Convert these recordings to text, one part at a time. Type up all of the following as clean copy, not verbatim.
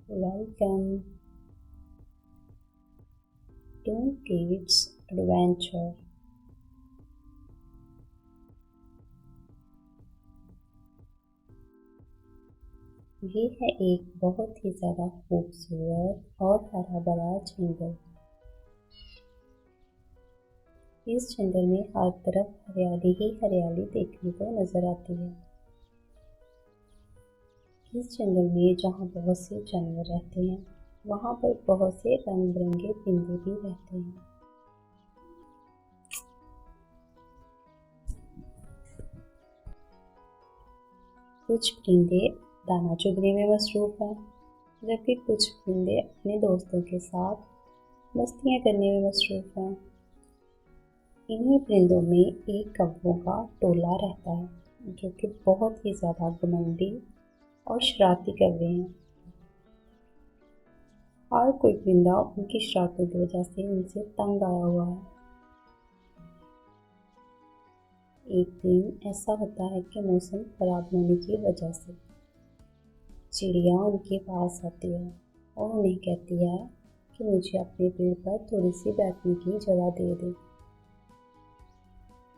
Welcome to Kids Adventure। ये है एक बहुत ही ज़्यादा खूबसूरत और हरा भरा जंगल। इस जंगल में हर तरफ हरियाली ही हरियाली देखने को नजर आती है। इस जंगल में जहाँ बहुत से जानवर रहते हैं, वहाँ पर बहुत से रंग बिरंगे परिंदे भी रहते हैं। कुछ परिंदे दाना चुगने में मसरूफ हैं, जबकि कुछ परिंदे अपने दोस्तों के साथ मस्तियाँ करने में मसरूफ हैं। इन्हीं परिंदों में एक कौवों का टोला रहता है, जो कि बहुत ही ज़्यादा घमंडी और शरारती कौवे हैं। हर कोई परिंदा उनकी शरारतों की वजह से उनसे तंग आया हुआ है। एक दिन ऐसा होता है कि मौसम खराब होने की वजह से चिड़िया उनके पास आती है और उन्हें कहती है कि मुझे अपने पेड़ पर थोड़ी सी बैठने की जगह दे दे।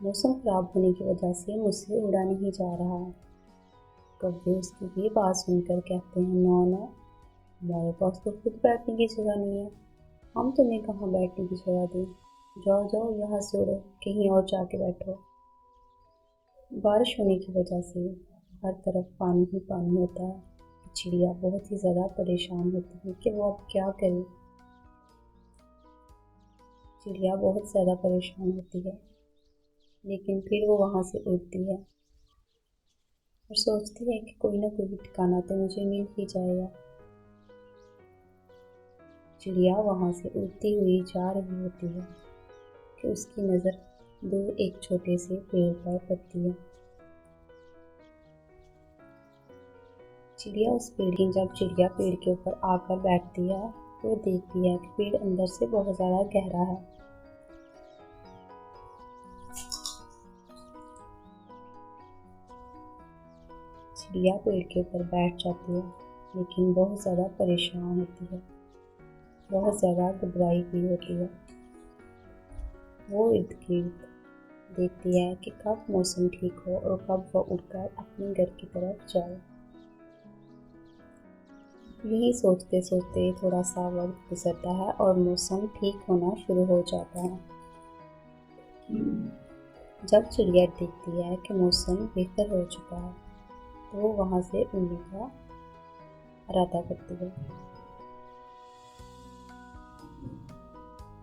मौसम खराब होने की वजह से मुझसे उड़ा नहीं जा रहा। कौवे उसकी ये बात सुनकर कहते हैं, ना ना, हमारे पास तो खुद बैठने की जगह नहीं है, हम तुम्हें कहाँ बैठने की जगह दें। जाओ जाओ, यहाँ से उड़ो, कहीं और जाके बैठो। बारिश होने की वजह से हर तरफ पानी ही पानी होता है। चिड़िया बहुत ही ज़्यादा परेशान होती है कि वो अब क्या करे। चिड़िया बहुत ज़्यादा परेशान होती है, लेकिन फिर वो वहाँ से उड़ती है और सोचती है कि कोई ना कोई ठिकाना तो मुझे मिल ही जाएगा। चिड़िया वहाँ से उड़ती हुई जा रही होती है कि उसकी नज़र दूर एक छोटे से पेड़ पर पड़ती है। जब चिड़िया पेड़ के ऊपर आकर बैठती है तो देखती है कि पेड़ अंदर से बहुत ज़्यादा गहरा है। चिड़िया पेड़ के ऊपर बैठ जाती है, लेकिन बहुत ज़्यादा परेशान होती है, बहुत ज़्यादा घबराई हुई होती है। वो इर्द गिर्द देखती है कि कब मौसम ठीक हो और कब वो उड़कर अपने घर की तरफ जाए। यही सोचते सोचते थोड़ा सा वक्त गुजरता है और मौसम ठीक होना शुरू हो जाता है। जब चिड़िया देखती है कि मौसम बेहतर हो चुका है, तो वो वहाँ से उड़ने का इरादा करती है।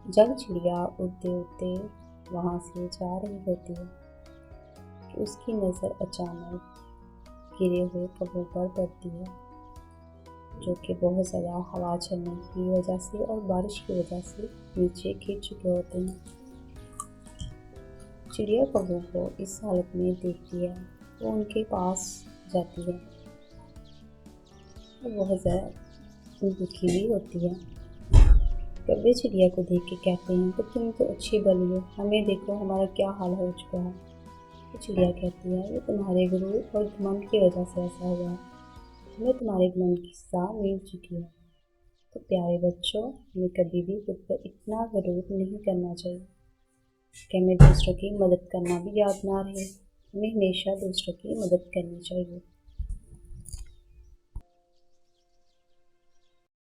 जब चिड़िया उड़ते उड़ते वहाँ से जा रही होती है कि उसकी नज़र अचानक गिरे हुए कौवों पर पड़ती है, जो कि बहुत ज़्यादा हवा चलने की वजह से और बारिश की वजह से नीचे गिर चुके होते हैं। चिड़िया कौवों को इस हालत में देखती है, वो उनके पास जाती है और बहुत ज़्यादा दुखी भी होती है। कौवे चिड़िया को देख के कहते हैं कि तुम तो अच्छी भली हो, हमें देखो हमारा क्या हाल हो चुका है। तो चिड़िया कहती है, ये तुम्हारे गुरूर और घमंड की वजह से ऐसा हुआ है, हमें तुम्हारे घमंड की सज़ा मिल चुकी है। तो प्यारे बच्चों, हमें कभी भी खुद पर इतना गरूर नहीं करना चाहिए कि हमें दूसरों की मदद करना भी याद ना रहे। हमें हमेशा दूसरों की मदद करनी चाहिए।